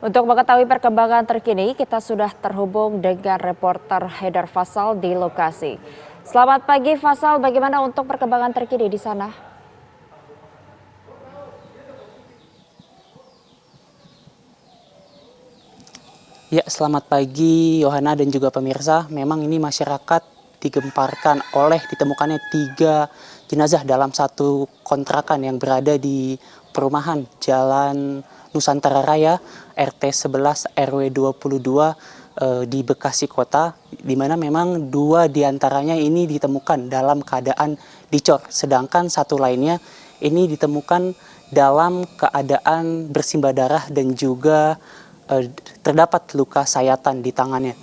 Untuk mengetahui perkembangan terkini, kita sudah terhubung dengan reporter Haidar Faisal di lokasi. Selamat pagi Faisal, bagaimana untuk perkembangan terkini di sana? Ya, selamat pagi Yohana dan juga pemirsa. Memang ini masyarakat digemparkan oleh ditemukannya 3 jenazah dalam satu kontrakan yang berada di perumahan Jalan Nusantara Raya RT 11 RW 22 di Bekasi Kota, di mana memang 2 diantaranya ini ditemukan dalam keadaan dicor, sedangkan satu lainnya ini ditemukan dalam keadaan bersimbah darah dan juga terdapat luka sayatan di tangannya.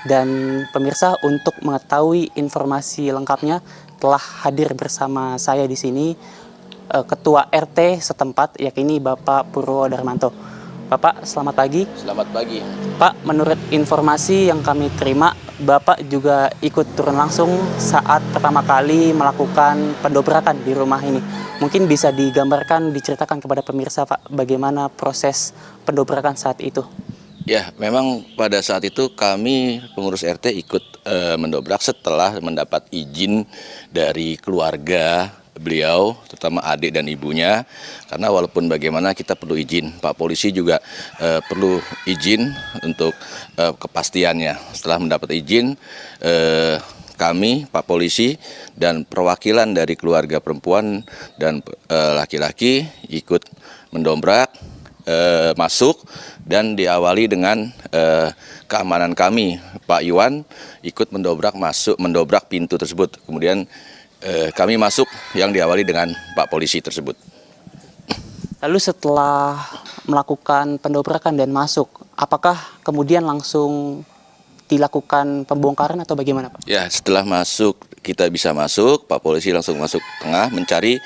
Dan pemirsa, untuk mengetahui informasi lengkapnya telah hadir bersama saya di sini Ketua RT setempat, yakni Bapak Purwo Darmanto. Bapak, selamat pagi. Selamat pagi. Pak, menurut informasi yang kami terima, Bapak juga ikut turun langsung saat pertama kali melakukan pendobrakan di rumah ini. Mungkin bisa digambarkan, diceritakan kepada pemirsa, Pak, bagaimana proses pendobrakan saat itu? Ya, memang pada saat itu kami pengurus RT ikut mendobrak setelah mendapat izin dari keluarga beliau, terutama adik dan ibunya, karena walaupun bagaimana kita perlu izin, Pak Polisi juga perlu izin untuk kepastiannya. Setelah mendapat izin, kami, Pak Polisi, dan perwakilan dari keluarga perempuan dan laki-laki ikut mendobrak, masuk, dan diawali dengan keamanan kami, Pak Iwan ikut mendobrak pintu tersebut. Kemudian kami masuk yang diawali dengan Pak Polisi tersebut. Lalu setelah melakukan pendobrakan dan masuk, apakah kemudian langsung dilakukan pembongkaran atau bagaimana, Pak? Ya, setelah masuk, kita bisa masuk, Pak Polisi langsung masuk tengah mencari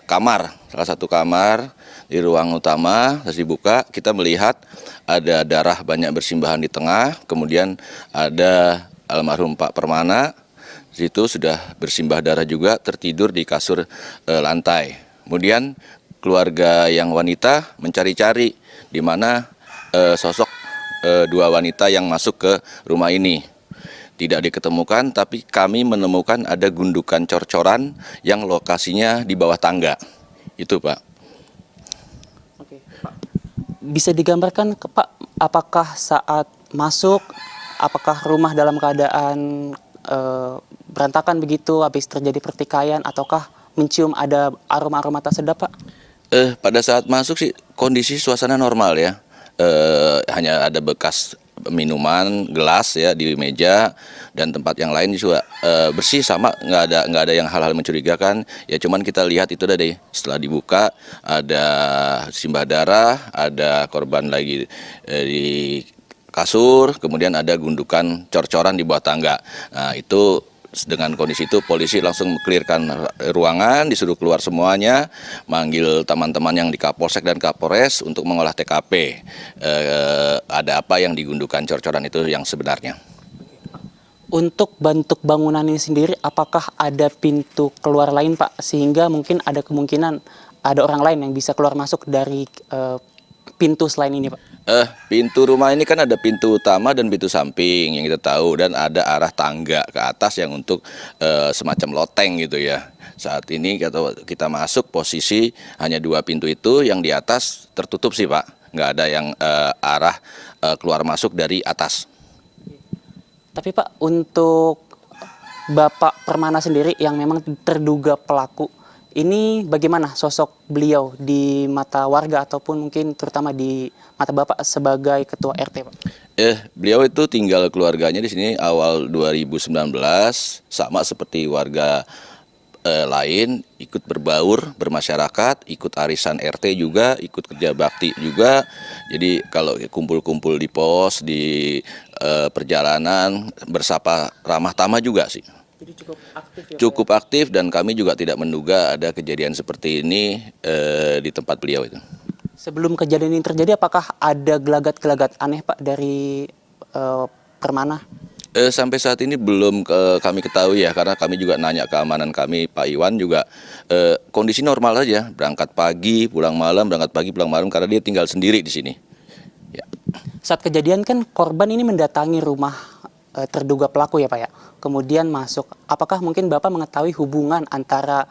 kamar, salah satu kamar di ruang utama. Terus dibuka, kita melihat ada darah banyak bersimbahan di tengah, kemudian ada almarhum Pak Permana, di situ sudah bersimbah darah juga, tertidur di kasur lantai. Kemudian keluarga yang wanita mencari-cari di mana sosok 2 wanita yang masuk ke rumah ini. Tidak diketemukan, tapi kami menemukan ada gundukan cor-coran yang lokasinya di bawah tangga. Itu, Pak. Oke, Pak. Bisa digambarkan, Pak, apakah saat masuk, apakah rumah dalam keadaan berantakan begitu, habis terjadi pertikaian, ataukah mencium ada aroma-aroma tak sedap, Pak? Pada saat masuk sih kondisi suasana normal ya. Hanya ada bekas minuman gelas ya di meja, dan tempat yang lain juga bersih, sama, nggak ada yang hal-hal mencurigakan ya. Cuman kita lihat itu tadi, setelah dibuka ada simbah darah, ada korban lagi di kasur, kemudian ada gundukan cor-coran di bawah tangga. Nah, itu dengan kondisi itu polisi langsung clearkan ruangan, disuruh keluar semuanya, manggil teman-teman yang di Kapolsek dan Kapolres untuk mengolah TKP. Ada apa yang digundukan cor-coran itu yang sebenarnya. Untuk bentuk bangunan ini sendiri, apakah ada pintu keluar lain, Pak? Sehingga mungkin ada kemungkinan ada orang lain yang bisa keluar masuk dari pintu selain ini, Pak? Pintu rumah ini kan ada pintu utama dan pintu samping yang kita tahu, dan ada arah tangga ke atas yang untuk semacam loteng gitu ya. Saat ini kita masuk, posisi hanya 2 pintu itu, yang di atas tertutup sih, Pak. Nggak ada yang arah keluar masuk dari atas. Tapi Pak, untuk Bapak Permana sendiri yang memang terduga pelaku, ini bagaimana sosok beliau di mata warga ataupun mungkin terutama di mata Bapak sebagai Ketua RT, Pak? Beliau itu tinggal keluarganya di sini awal 2019, sama seperti warga lain, ikut berbaur, bermasyarakat, ikut arisan RT juga, ikut kerja bakti juga. Jadi kalau kumpul-kumpul di pos, di perjalanan, bersapa ramah tamah juga sih. Jadi cukup aktif ya, Pak? Cukup aktif, dan kami juga tidak menduga ada kejadian seperti ini di tempat beliau itu. Sebelum kejadian ini terjadi, apakah ada gelagat-gelagat aneh, Pak, dari Permana? Sampai saat ini belum kami ketahui ya, karena kami juga nanya keamanan kami, Pak Iwan juga kondisi normal saja, berangkat pagi pulang malam, berangkat pagi pulang malam, karena dia tinggal sendiri di sini. Saat kejadian kan korban ini mendatangi rumah terduga pelaku ya Pak ya. Kemudian masuk. Apakah mungkin Bapak mengetahui hubungan antara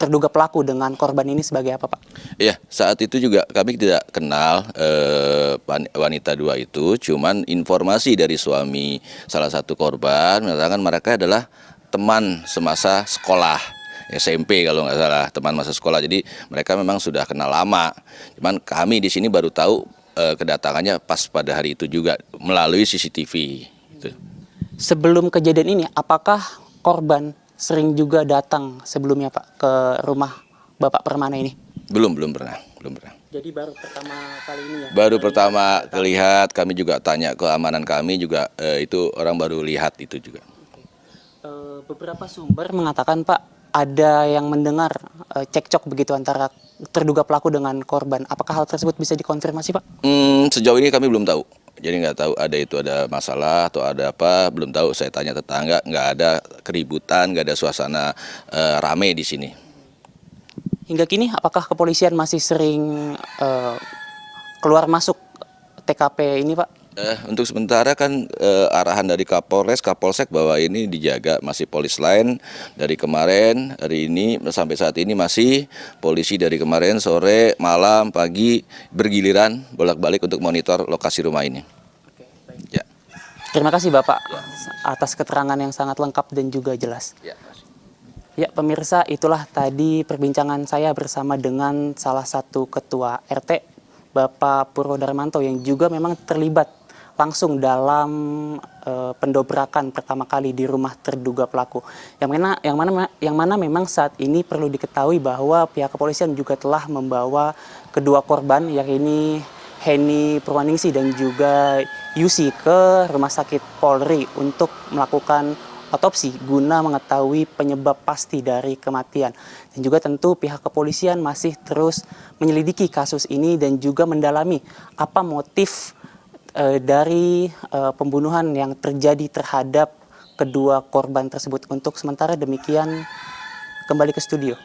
terduga pelaku dengan korban ini sebagai apa Pak? Iya, saat itu juga kami tidak kenal wanita dua itu, cuman informasi dari suami salah satu korban mengatakan mereka adalah teman semasa sekolah. SMP kalau nggak salah, teman masa sekolah. Jadi mereka memang sudah kenal lama. Cuman kami di sini baru tahu kedatangannya pas pada hari itu juga melalui CCTV. Gitu. Sebelum kejadian ini, apakah korban sering juga datang sebelumnya Pak ke rumah Bapak Permana ini? Belum pernah. Jadi baru pertama kali ini ya? Baru pertama lihat, kami juga tanya keamanan kami juga itu orang baru lihat itu juga. Beberapa sumber mengatakan Pak ada yang mendengar cekcok begitu antara terduga pelaku dengan korban. Apakah hal tersebut bisa dikonfirmasi Pak? Sejauh ini kami belum tahu. Jadi nggak tahu ada masalah atau ada apa, belum tahu. Saya tanya tetangga, nggak ada keributan, nggak ada suasana rame di sini. Hingga kini apakah kepolisian masih sering keluar masuk TKP ini Pak? Untuk sementara kan arahan dari Kapolsek bahwa ini dijaga, masih polis lain dari kemarin, hari ini sampai saat ini masih polisi dari kemarin sore, malam, pagi bergiliran bolak-balik untuk monitor lokasi rumah ini. Ya. Terima kasih Bapak atas keterangan yang sangat lengkap dan juga jelas. Ya pemirsa, itulah tadi perbincangan saya bersama dengan salah satu ketua RT, Bapak Purwo Darmanto yang juga memang terlibat langsung dalam pendobrakan pertama kali di rumah terduga pelaku. Yang mana memang saat ini perlu diketahui bahwa pihak kepolisian juga telah membawa kedua korban, yakni Heni Purwaningsi dan juga Yusi ke Rumah Sakit Polri untuk melakukan otopsi guna mengetahui penyebab pasti dari kematian. Dan juga tentu pihak kepolisian masih terus menyelidiki kasus ini dan juga mendalami apa motif dari pembunuhan yang terjadi terhadap kedua korban tersebut. Untuk sementara demikian, kembali ke studio.